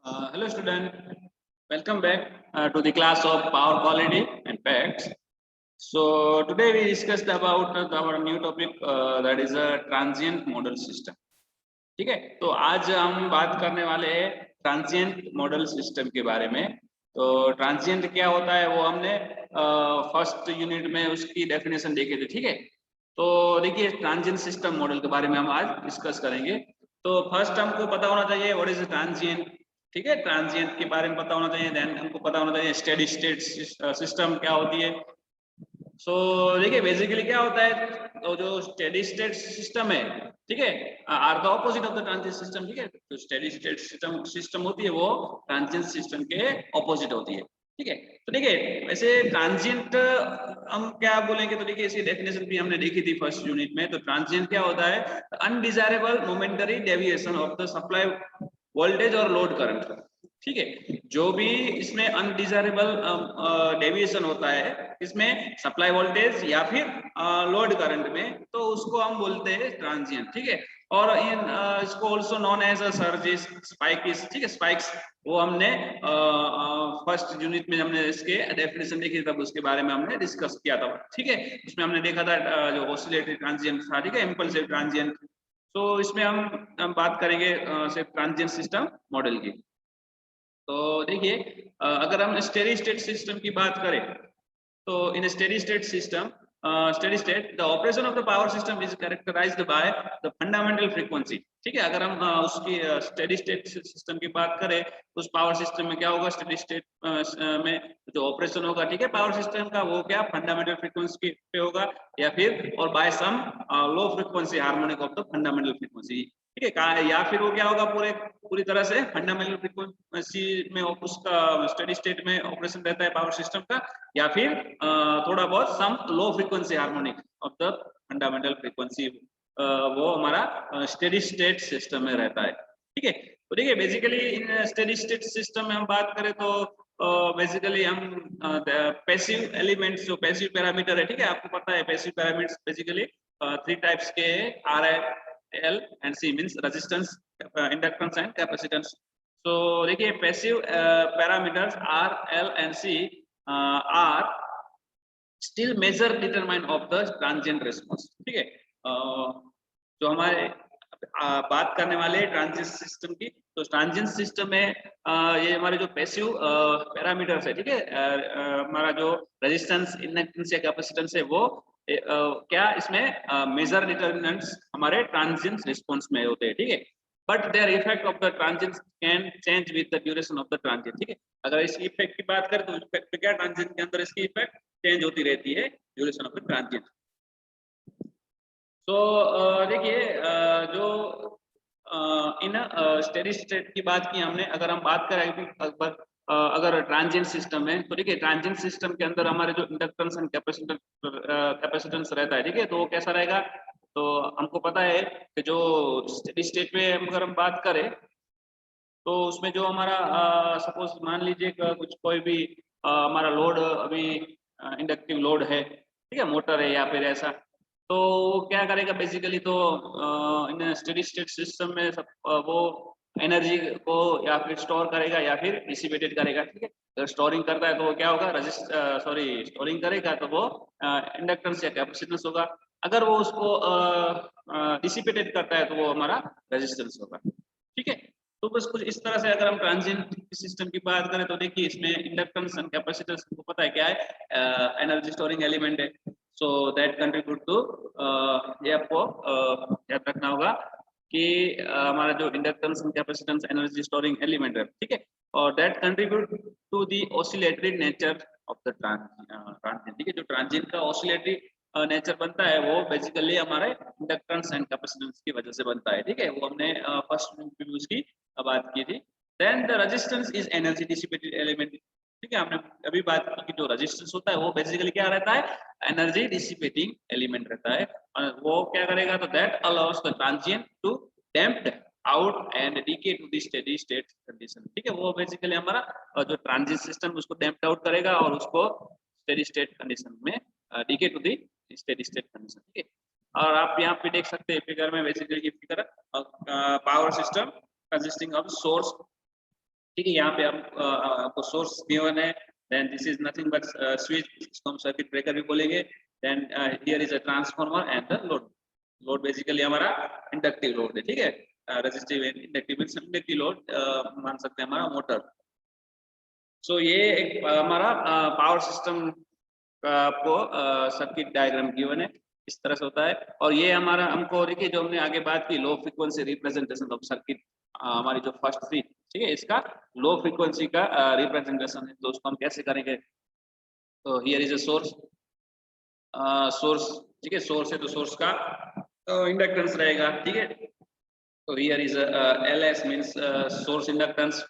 Hello student, welcome back to the class of power quality and facts. So today we discussed about our new topic that is a transient model system. ठीक है, तो आज हम बात करने वाले हैं ट्रांजिएंट मॉडल सिस्टम के बारे में। तो ट्रांजिएंट क्या होता है वो हमने फर्स्ट यूनिट में उसकी डेफिनेशन देखे थे। ठीक है, तो देखिए ट्रांजिएंट सिस्टम मॉडल के बारे में हम आज डिस्कस करेंगे। तो फर्स्ट हमको पता होना चाहिए व्हाट इज ट्रांजिएंट। ठीक है, ट्रांजिएंट के बारे में पता होना चाहिए। देन हमको पता होना चाहिए स्टेडी स्टेट सिस्टम क्या होती है। सो देखिए बेसिकली क्या होता है, तो जो स्टेडी स्टेट सिस्टम है, ठीक है, are the opposite of the transient system. ठीक है, तो स्टेडी स्टेट सिस्टम होती है वो ट्रांजिएंट सिस्टम के ऑपोजिट होती है। ठीक है, तो देखिए वैसे ट्रांजिएंट हम क्या बोलेंगे, तो देखिए इसकी डेफिनेशन भी हमने देखी थी फर्स्ट यूनिट में। तो ट्रांजिएंट क्या होता है, undesirable momentary deviation of the supply voltage और लोड करंट। ठीक है, जो भी इसमें अनडिजायरेबल डेविएशन होता है इसमें सप्लाई वोल्टेज या फिर लोड करंट में, तो उसको हम बोलते हैं ट्रांजिएंट। ठीक है, और इन इसको also known as a surges, spikes. ठीक है, स्पाइक्स वो हमने फर्स्ट यूनिट में हमने इसके डेफिनेशन देखी, तब उसके बारे में हमने डिस्कस किया था। ठीक है, इसमें हमने देखा था जो ऑसिलेटरी ट्रांजिएंट था, ठीक है, इम्पल्सिव ट्रांजिएंट। तो इसमें हम बात करेंगे सिर्फ ट्रांजिएंट सिस्टम मॉडल की। तो देखिए अगर हम स्टेडी स्टेट सिस्टम की बात करें, तो in steady state system, steady state the operation of the power system is characterised by the fundamental frequency. ठीक है, अगर हम उसकी स्टेडी स्टेट सिस्टम की बात करें तो उस पावर सिस्टम में क्या होगा, स्टेडी स्टेट में जो ऑपरेशन होगा, ठीक है, पावर सिस्टम का, वो क्या फंडामेंटल फ्रीक्वेंसी पे होगा या फिर और by some low frequency harmonic of the fundamental frequency. ठीक है, या फिर वो क्या होगा, पूरी तरह से फंडामेंटल फ्रीक्वेंसी में उसका स्टेडी स्टेट में ऑपरेशन रहता है पावर सिस्टम का, या फिर थोड़ा बहुत some low frequency harmonic of the fundamental frequency, वो हमारा स्टेडी स्टेट सिस्टम में रहता है। ठीक है, तो देखिए बेसिकली इन स्टेडी स्टेट सिस्टम में हम बात करें तो बेसिकली हम पैसिव एलिमेंट्स, जो पैसिव पैरामीटर है, ठीक है, आपको पता है passive parameters basically three types के आर है, L and C means resistance, inductance and capacitance. So देखिए passive parameters R, L and C are still measure determine of the transient response. ठीक है, जो हमारे बात करने वाले ट्रांजिएंट सिस्टम की, तो ट्रांजिएंट सिस्टम में ये हमारे जो पैसिव पैरामीटर्स है, ठीक है, हमारा जो रेजिस्टेंस, इंडक्टेंस या कैपेसिटेंस है, वो क्या इसमें मेजर डिटरमिनेंट्स हमारे ट्रांजिएंट रिस्पांस में होते हैं। ठीक है, but their effect of the transient can change with the duration of the transient. ठीक है, अगर इसकी इफेक्ट की बात करें तो इफेक्ट क्या, ट्रांजिएंट के अंदर इसकी इफेक्ट चेंज होती रहती है ड्यूरेशन ऑफ द ट्रांजिएंट। तो देखिए जो इन स्टेडी स्टेट की बात की हमने, अगर हम बात करें अगर ट्रांजिएंट सिस्टम है, तो देखिए ट्रांजिएंट सिस्टम के अंदर हमारे जो इंडक्टेंस एंड कैपेसिटेंस रहता है, ठीक है, तो वो कैसा रहेगा। तो हमको पता है कि जो स्टेडी स्टेट में अगर हम बात करें तो उसमें जो हमारा सपोज मान लीजिए कुछ कोई भी हमारा लोड अभी इंडक्टिव लोड है, ठीक है, मोटर है या फिर ऐसा, तो वो क्या करेगा बेसिकली, तो इन स्टेडी स्टेट सिस्टम में सब वो एनर्जी को या फिर स्टोर करेगा या फिर डिसिपेटेड करेगा। ठीक है, अगर स्टोरिंग करता है तो वो क्या होगा, स्टोरिंग करेगा तो वो इंडक्टेंस या कैपेसिटेंस होगा। अगर वो उसको डिसिपेटेड करता है तो वो हमारा रेजिस्टेंस होगा। ठीक है, तो बस कुछ इस तरह से अगर हम ट्रांजिएंट सिस्टम की बात करें तो देखिए इसमें इंडक्टेंस एंड कैपेसिटेंस को पता है क्या है, एनर्जी स्टोरिंग एलिमेंट है। सो दैट कंट्रीब्यूट टू, ये आपको याद रखना होगा कि हमारा जो inductance and capacitance energy storing element है, ठीक है, और that contribute to the oscillatory nature of the transient. ठीक है, जो ट्रांजिएंट का ऑसिलेटरी नेचर बनता है वो बेसिकली हमारे इंडक्टेंस एंड कैपेसिटेंस की वजह से बनता है। ठीक है, वो हमने फर्स्ट में उसकी बात की थी। Then the resistance is energy dissipated element. ठीक है, हमने अभी बात की कि जो रेजिस्टेंस होता है वो बेसिकली क्या रहता है, एनर्जी डिसिपेटिंग एलिमेंट रहता है। और वो क्या करेगा, तो that allows the transient to damped out and decay to the steady state condition. ठीक है, वो बेसिकली हमारा जो ट्रांजिएंट सिस्टम उसको डैम्प्ड आउट करेगा और उसको स्टेडी स्टेट कंडीशन में decay to the steady state condition. ठीक है, और आप यहाँ पे देख सकते हैं फिगर में, basically figure power system consisting of source ठीक है। यहाँ पे आपको सोर्स गिवन है, then this is nothing but switch, इसको हम सर्किट ब्रेकर भी बोलेंगे। Then here is a transformer and the load. Load basically हमारा इंडक्टिव लोड है, ठीक है। रेजिस्टिव इंडक्टिव इंडक्टिव लोड मान सकते हैं हमारा मोटर। सो ये एक हमारा पावर सिस्टम का आपको सर्किट डायग्राम गिवन है, इस तरह से होता है। और ये हमारा हमको देखिए जो हमने आगे बात की low frequency representation of circuit, हमारी जो फर्स्ट थी, ठीक है, इसका लो फ्रीक्वेंसी का रिप्रेजेंटेशन है, तो उसको हम कैसे करेंगे। तो here is a source, source, ठीक है, सोर्स है तो सोर्स का इंडक्टेंस रहेगा, ठीक है। तो here is L S means source inductance.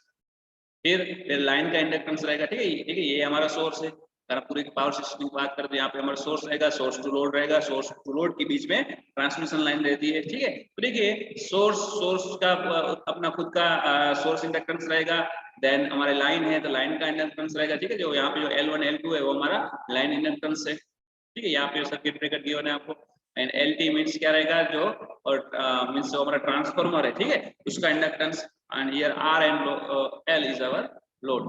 फिर लाइन का इंडक्टेंस रहेगा, ठीक है, ठीक है, ये हमारा सोर्स है। अगर आप पूरे पावर सिस्टम की बात करते हैं, यहाँ पे हमारा सोर्स रहेगा, सोर्स टू लोड रहेगा, सोर्स टू लोड के बीच में ट्रांसमिशन लाइन रहती है, ठीक है। तो देखिए सोर्स का अपना खुद का सोर्स इंडक्टेंस रहेगा, देन हमारे लाइन है तो लाइन का इंडक्टेंस रहेगा, ठीक है। जो यहाँ पे जो L1 L2 है वो हमारा लाइन इंडक्टेंस है, ठीक है। यहाँ पे सर्किट ब्रेकर गिवन है आपको। एंड LT मीन्स क्या रहेगा, जो और मीन्स जो हमारा ट्रांसफार्मर है, ठीक है, उसका inductance. And here R and L is our load,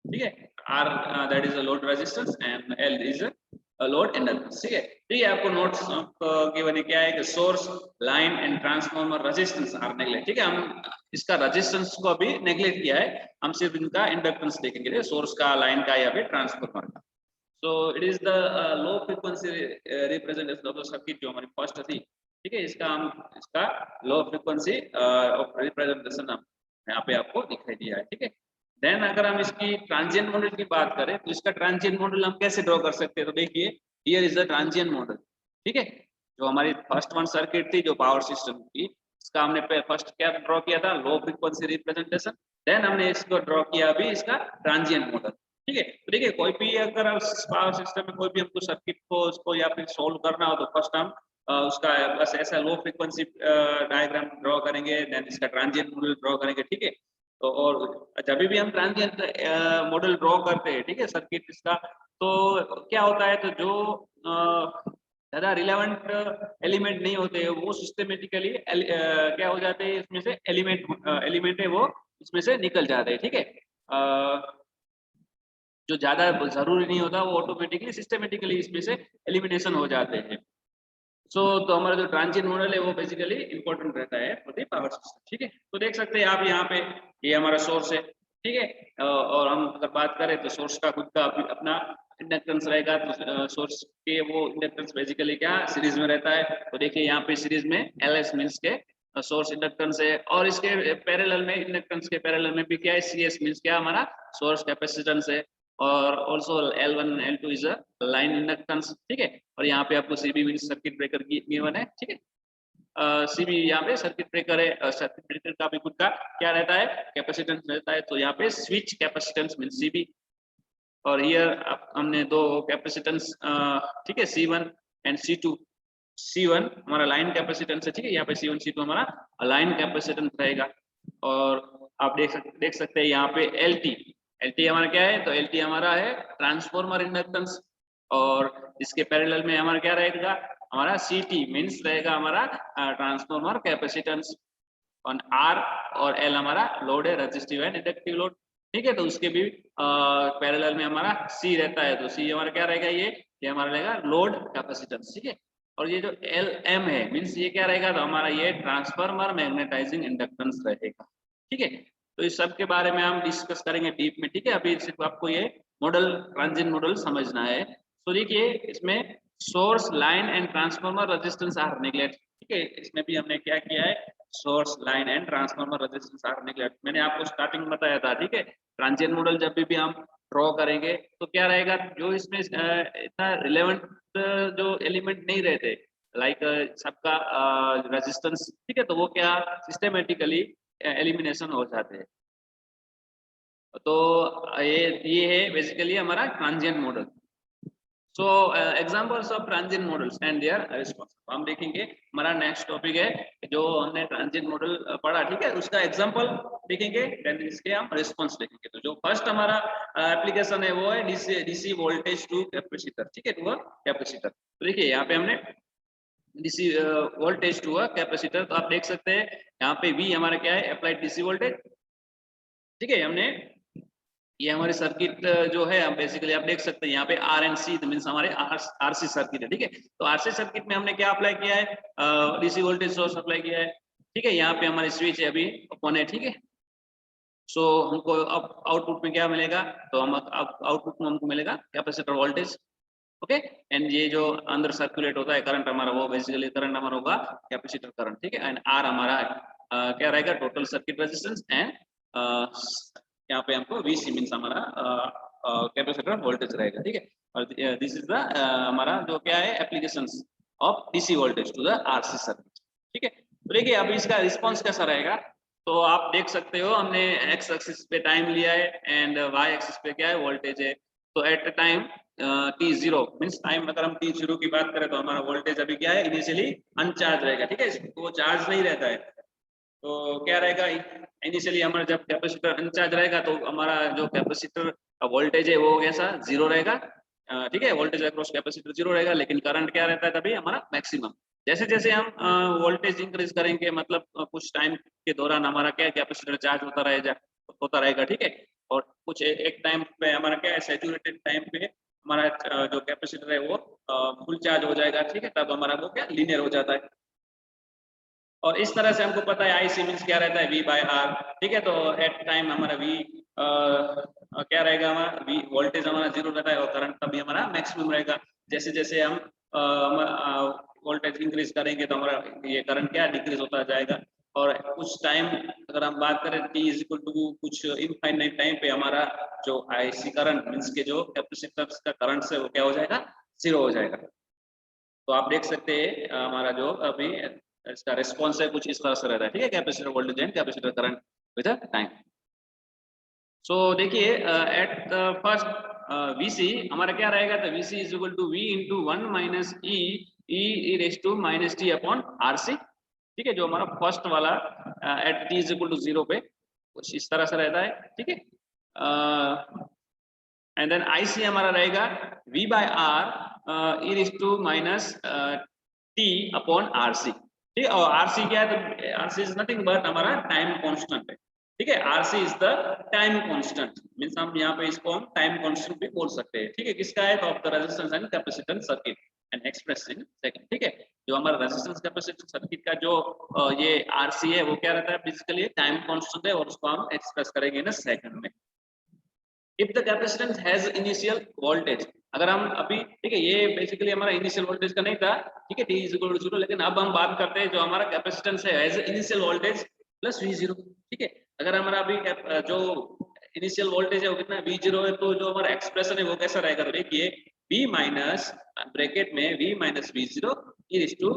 ठीक है। R that is a load resistance and L is a load inductance, ठीक है। ठीक है, आपको नोट्स गिवन है क्या है कि source, line and transformer resistance R neglect, ठीक है। हम इसका रेजिस्टेंस को अभी नेगलेक्ट किया है, हम सिर्फ इनका इंडक्टेंस देखेंगे, सोर्स का, लाइन का या फिर ट्रांसफार्मर का। So it is the low frequency representation of the circuit जो हमारी फर्स्ट थी, ठीक है। इसका लो फ्रीक्वेंसी ऑफ रिप्रेजेंटेशन हम यहाँ पे आपको दिखाई दिया है, ठीक है। देन अगर हम इसकी ट्रांजिएंट मॉडल की बात करें तो इसका ट्रांजिएंट मॉडल हम कैसे ड्रॉ कर सकते हैं। तो देखिए here is the transient model, ठीक है। जो हमारी फर्स्ट वन सर्किट थी जो पावर सिस्टम की, इसका हमने फर्स्ट क्या ड्रॉ किया था, लो फ्रीक्वेंसी रिप्रेजेंटेशन। देन हमने इसको ड्रॉ किया अभी इसका ट्रांजिएंट मॉडल, ठीक है। तो देखिए कोई भी अगर पावर सिस्टम में कोई भी हमको सर्किट को उसको या फिर सोल्व करना हो तो फर्स्ट हम उसका बस ऐसा लो फ्रीक्वेंसी डायग्राम ड्रॉ करेंगे, देन इसका ट्रांजिएंट मॉडल ड्रॉ करेंगे, ठीक है। तो और जब भी हम ट्रांजिएंट मॉडल ड्रॉ करते हैं, ठीक है, सर्किट इसका, तो क्या होता है, तो जो ज्यादा रिलेवेंट एलिमेंट नहीं होते वो सिस्टमेटिकली क्या हो जाते हैं, इसमें से एलिमेंट है वो इसमें से निकल जाते हैं, ठीक है। जो ज्यादा जरूरी नहीं होता वो ऑटोमेटिकली सिस्टमेटिकली इसमें से एलिमिनेशन हो जाते हैं। तो हमारा जो ट्रांजिएंट मॉडल है वो बेसिकली इंपॉर्टेंट रहता है फॉर द पावर सिस्टम, ठीक है। तो देख सकते हैं आप यहाँ पे ये हमारा सोर्स है, ठीक है। और हम अगर बात करें तो सोर्स का खुद का अपना इंडक्टेंस रहेगा, तो सोर्स के वो इंडक्टेंस बेसिकली क्या सीरीज में रहता है। तो देखिए यहाँ पे सीरीज में LS मीन्स के सोर्स इंडक्टेंस है, और इसके पैरेलल में इंडक्टेंस के पैरेलल में भी क्या है, CS मीन्स क्या हमारा सोर्स कैपेसिटेंस है। और also L1 L2 is a line inductance, ठीक है। और यहाँ पे आपको CB means circuit breaker given है, ठीक है। CB यहाँ पे सर्किट ब्रेकर है, सर्किट ब्रेकर का भी खुद का क्या रहता है, कैपेसिटेंस रहता है। तो यहाँ पे स्विच कैपेसिटेंस मीन्स CB। और हियर हमने दो कैपेसिटेंस, ठीक है, C1 एंड C2। C1 हमारा लाइन कैपेसिटेंस है, ठीक है, यहाँ पे C1 C2 हमारा लाइन कैपेसिटेंस रहेगा। और आप देख सकते हैं यहाँ पे LT हमारा क्या है, तो LT हमारा है ट्रांसफार्मर इंडक्टेंस। और इसके पैरेलल में हमारा क्या रहेगा, हमारा CT मीन्स रहेगा हमारा ट्रांसफार्मर कैपेसिटेंस। और R और L हमारा लोड है, रेजिस्टिव एंड इंडक्टिव लोड, ठीक है। तो उसके भी पैरेलल में हमारा C रहता है, तो C हमारा क्या रहेगा, ये हमारा रहेगा लोड कैपेसिटेंस, ठीक है। और ये जो LM है मीन्स ये क्या रहेगा, तो हमारा ये ट्रांसफार्मर मैग्नेटाइजिंग इंडक्टेंस रहेगा, ठीक है। तो इस सब के बारे में हम डिस्कस करेंगे डीप में, ठीक है। अभी सिर्फ आपको ये मॉडल, ट्रांजिएंट मॉडल समझना है। तो देखिए इसमें source, line and transformer resistance R neglect, ठीक है। इसमें भी हमने क्या किया है, source, line and transformer resistance R neglect मैंने आपको स्टार्टिंग में बताया था, ठीक है। ट्रांजिएंट मॉडल जब भी हम ड्रॉ करेंगे तो क्या रहेगा, जो इसमें इतना रिलेवेंट जो एलिमेंट नहीं रहते, लाइक सबका रेजिस्टेंस, ठीक है, तो वो क्या सिस्टमेटिकली एलिमिनेशन हो जाते हैं। तो ये है बेसिकली हमारा transient model. So examples of transient models and their response हम देखेंगे। हमारा नेक्स्ट टॉपिक है जो हमने ट्रांजिएंट मॉडल पढ़ा, ठीक है, उसका एग्जांपल देखेंगे, देन इसके हम रिस्पांस देखेंगे। तो जो फर्स्ट हमारा एप्लीकेशन है वो है डीसी वोल्टेज टू कैपेसिटर, ठीक है, टू अ कैपेसिटर। तो देखिए यहाँ पे हमने DC voltage to a capacitor, तो आप देख सकते हैं यहाँ पे V हमारा क्या है, अप्लाइड डीसी वोल्टेज, ठीक है। हमने ये हमारी सर्किट जो है हम बेसिकली आप देख सकते हैं यहाँ पे आर एंड सी मीन्स हमारे आरसी सर्किट है। ठीक है, तो आरसी सर्किट में हमने क्या अप्लाई किया है, डीसी वोल्टेज सोर्स अप्लाई किया है। ठीक है, यहाँ पे हमारी स्विच है अभी ओपन है। ठीक है, सो हमको अब आउटपुट में क्या मिलेगा, तो हम अब आउटपुट में हमको मिलेगा कैपेसिटर वोल्टेज। ओके, एंड ये जो अंदर सर्कुलेट होता है करंट हमारा, वो बेसिकली करंट हमारा होगा कैपेसिटर करंट। ठीक है, एंड आर हमारा क्या रहेगा, टोटल सर्किट रेजिस्टेंस, एंड यहाँ पे हमको वीसी मींस हमारा कैपेसिटर वोल्टेज रहेगा। ठीक है, और दिस इज द हमारा जो क्या है applications of DC voltage to the R C circuit. ठीक है, तो देखिए अब इसका रिस्पॉन्स कैसा रहेगा, तो आप देख सकते हो हमने एक्स एक्सिस पे टाइम लिया है एंड वाई एक्सिस पे क्या है वोल्टेज है। तो at time T zero means time, अगर हम टी जीरो की बात करें तो हमारा वोल्टेज अभी क्या है इनिशियली अनचार्ज रहेगा। ठीक है, वो चार्ज नहीं रहता है, तो क्या रहेगा इनिशियली हमारा जब कैपेसिटर अनचार्ज रहेगा तो हमारा जो कैपेसिटर वोल्टेज है वो कैसा जीरो रहेगा। ठीक है, वोल्टेज अक्रॉस कैपेसिटर जीरो रहेगा, लेकिन करंट क्या रहता है तभी हमारा मैक्सिमम। जैसे जैसे हम वोल्टेज इंक्रीज करेंगे, मतलब कुछ टाइम के दौरान हमारा क्या कैपेसिटर चार्ज होता रहेगा। ठीक है, और कुछ एक टाइम पे हमारा क्या है सैचुरेटेड टाइम पे हमारा जो कैपेसिटर है वो फुल चार्ज हो जाएगा। ठीक है, तब हमारा वो क्या लीनियर हो जाता है। और इस तरह से हमको पता है आई सी मीन्स क्या रहता है वी बाय आर। ठीक है, तो एट टाइम हमारा वी क्या रहेगा, हमारा वी वोल्टेज हमारा जीरो रहता है और करंट तभी हमारा मैक्सिमम रहेगा। जैसे जैसे हम वोल्टेज इंक्रीज करेंगे तो हमारा ये करंट क्या डिक्रीज होता जाएगा। और कुछ टाइम अगर हम बात करें टी इज इक्वल टू कुछ इनफाइनाइट टाइम पे हमारा जो आईसी करंट मीन्स के जो कैपेसिटर का करंट से वो क्या हो जाएगा जीरो हो जाएगा। तो आप देख सकते हैं हमारा जो अभी इसका रिस्पॉन्स है कुछ इस तरह से रहता है। ठीक है, capacitor voltage and capacitor current with time. So देखिए एट द फर्स्ट वीसी हमारा क्या रहेगा, तो VC is equal to V into one minus e raise to minus T upon R C. ठीक है, जो हमारा फर्स्ट वाला at t is equal to zero पे कुछ इस तरह से रहता है। ठीक है, एंड देन आई सी हमारा रहेगा V by R E raise to minus T upon R C. ठीक है, और आर सी क्या है, तो R C is nothing but हमारा टाइम कांस्टेंट है। ठीक है, R C is the time constant means हम यहाँ पे इसको हम टाइम कांस्टेंट भी बोल सकते हैं। ठीक है, किसका है, तो of the resistance and capacitance circuit and express in second. ठीक है, जो हमारा रेजिस्टेंस कैपेसिटेंस सर्किट का जो ये आर सी है वो क्या रहता है बेसिकली टाइम कांस्टेंट है, और उसको हम एक्सप्रेस करेंगे ना सेकंड में। If the capacitance has initial voltage, अगर हम अभी ठीक है ये बेसिकली हमारा इनिशियल वोल्टेज का नहीं था। ठीक है, T is equal to zero, लेकिन अब हम बात करते हैं जो हमारा कैपेसिटेंस है has initial voltage plus we zero. ठीक है, अगर हमारा अभी जो इनिशियल वोल्टेज है वो कितना वी जीरो है, तो जो हमारा एक्सप्रेशन है वो कैसा रहेगा, तो देखिए वी माइनस ब्रैकेट में V minus V zero is to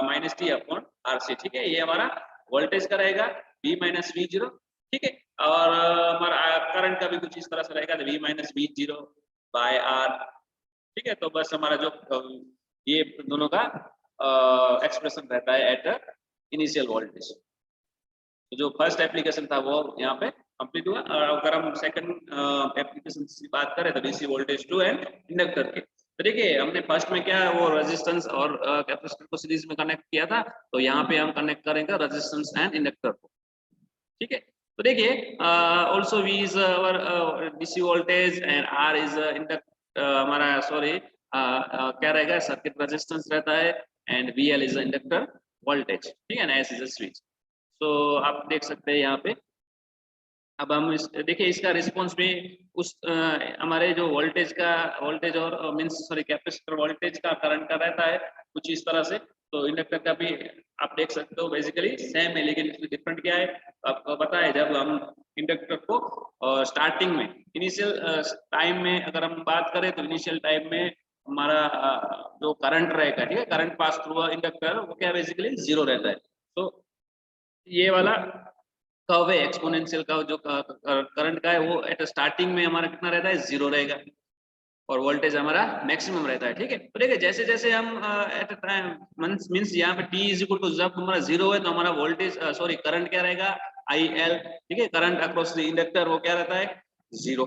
minus T upon R C. ठीक है, ये हमारा वोल्टेज का रहेगा वी माइनस वी जीरो। ठीक है, और हमारा करंट का भी कुछ इस तरह से रहेगा, तो V minus V zero by R. ठीक है, तो बस हमारा जो ये दोनों का एक्सप्रेशन रहता है एट इनिशियल वोल्टेज। तो जो फर्स्ट एप्लीकेशन था वो यहाँ पे कंप्लीट हुआ। और अगर हम सेकंड एप्लीकेशन की बात करें तो DC voltage to and inductor के, तो देखिए हमने फर्स्ट में क्या है वो रेजिस्टेंस और कैपेसिटर को सीरीज में कनेक्ट किया था, तो यहाँ पे हम कनेक्ट करेंगे रेजिस्टेंस एंड इंडक्टर को। ठीक है, तो देखिए also V is our DC voltage and R is हमारा सॉरी क्या रहेगा सर्किट रेजिस्टेंस रहता है, and V L is inductor voltage. ठीक है ना, एस इज अ स्विच। तो आप देख सकते हैं यहाँ पे अब हम देखिए इसका रिस्पॉन्स भी उस हमारे जो वोल्टेज और मींस सॉरी कैपेसिटर वोल्टेज का करंट का रहता है कुछ इस तरह से। तो इंडक्टर का भी आप देख सकते हो बेसिकली सेम है, लेकिन इसमें डिफरेंट क्या है आपको पता है, जब हम इंडक्टर को स्टार्टिंग में इनिशियल टाइम में अगर हम बात करें तो इनिशियल टाइम में हमारा जो करंट रहेगा, ठीक है, करंट पास थ्रू इंडक्टर वो क्या बेसिकली जीरो रहता है। तो ये वाला कर्व है एक्सपोनेंशियल कर्व जो करंट का है वो एट स्टार्टिंग में हमारा कितना रहता है जीरो रहेगा, और वोल्टेज हमारा मैक्सिमम रहता है। ठीक है, तो देखिए जैसे जैसे हम एट टाइम मींस यहाँ पे टी इज इक्वल टू जब हमारा जीरो है तो हमारा वोल्टेज सॉरी करंट क्या रहेगा आई एल। ठीक है, करंट अक्रॉस द इंडक्टर वो क्या रहता है zero,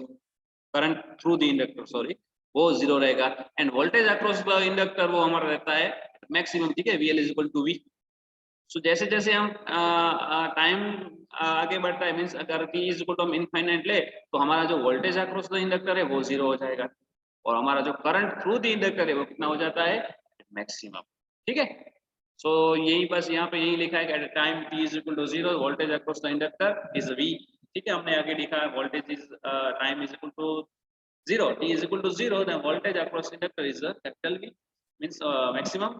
current through the inductor sorry वो जीरो रहेगा, and voltage across the inductor वो हमारा रहता है मैक्सिमम। ठीक है, V L is equal to V. So जैसे जैसे हम टाइम आगे बढ़ता है, मीन्स अगर t इज इक्वल टू हम इनफाइनाइट ले तो हमारा जो वोल्टेज अक्रॉस द इंडक्टर है वो 0 हो जाएगा, और हमारा जो करंट थ्रू द इंडक्टर है वो कितना हो जाता है, मैक्सिमम। ठीक है, सो यही बस यहाँ पे यही लिखा है कि at time t is equal to 0 voltage across the inductor is v। ठीक है, हमने आगे लिखा है voltage is time is equal to 0, t is equal to 0, then voltage across inductor is a capital V, means maximum.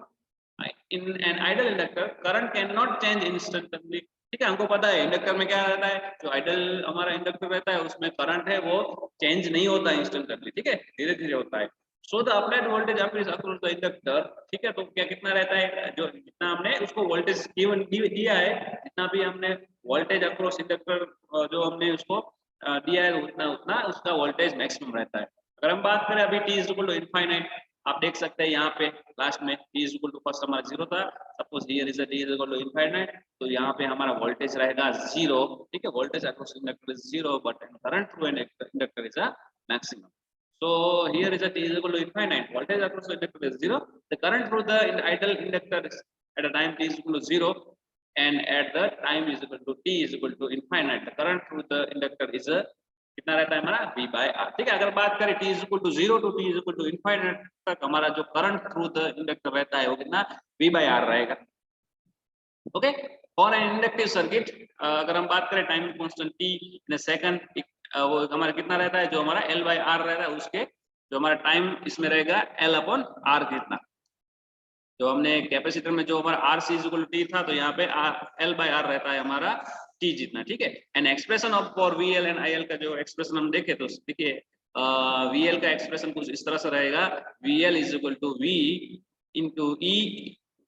In an idle inductor, current cannot change instantly. ठीक है, हमको पता है इंडक्टर में क्या रहता है, जो आइडल हमारा इंडक्टर रहता है उसमें करंट है वो चेंज नहीं होता है इंस्टेंटली, ठीक है, धीरे धीरे होता है। So the applied voltage across the inductor, ठीक है, तो क्या कितना रहता है, जो जितना हमने उसको वोल्टेज दिया है, जितना भी हमने वोल्टेज अक्रॉस इंडक्टर जो हमने उसको दिया है उतना उतना उसका वोल्टेज मैक्सिमम रहता है। अगर हम बात करें अभी t is equal to infinite, आप देख सकते हैं यहाँ पे लास्ट में t is equal to first हमारा 0 था, suppose here is t is equal to infinite, तो यहाँ पे हमारा वोल्टेज रहेगा 0। ठीक है, voltage across inductor is 0 but current through inductor is a maximum. So here is a t is equal to infinite, voltage across the inductor is 0, the current through the idle inductor is at a time t is equal to 0, and at the time is equal to t is equal to infinite, the current through the inductor is a कितना रहता है हमारा v by r। ठीक है, अगर बात करें t is equal to 0 to t is equal to infinite तक हमारा जो करंट थ्रू द इंडक्टर रहता है वो कितना v by r रहेगा। Okay, for an inductive circuit अगर हम बात करें time constant t in second, वो हमारा कितना रहता है, जो हमारा L by R रहता है उसके जो हमारा टाइम इसमें रहेगा L upon R जितना, जो हमने कैपेसिटर में जो हमारा R C equal to T था, तो यहाँ पे L by R रहता है हमारा T जितना। ठीक है, and expression of for VL and IL का जो एक्सप्रेशन हम देखे तो देखिए VL का एक्सप्रेशन कुछ इस तरह से रहेगा, VL is equal to V into E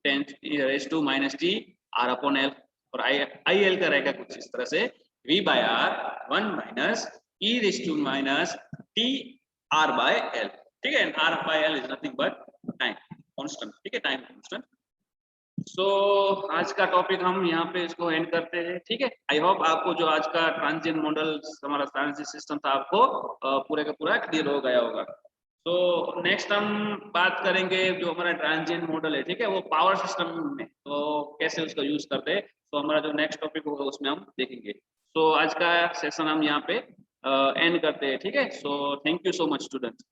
raise to minus T R upon L, और IL का रहेगा कुछ इस तरह से V by R 1 minus E raised to minus T R by L। ठीक है, R by L is nothing but time constant। ठीक है, टाइम कांस्टेंट। सो आज का टॉपिक हम यहाँ पे इसको एंड करते हैं। ठीक है, आई होप आपको जो आज का ट्रांजिएंट मॉडल हमारा ट्रांजिएंट सिस्टम था आपको पूरे का पूरा क्लियर हो गया होगा। तो नेक्स्ट हम बात करेंगे जो हमारा ट्रांजिएंट मॉडल है, ठीक है, वो पावर सिस्टम में तो कैसे उसका यूज करते हैं, तो हमारा जो नेक्स्ट टॉपिक होगा उसमें हम देखेंगे। तो आज का सेशन हम यहाँ पे एंड करते हैं। ठीक है, so thank you so much students.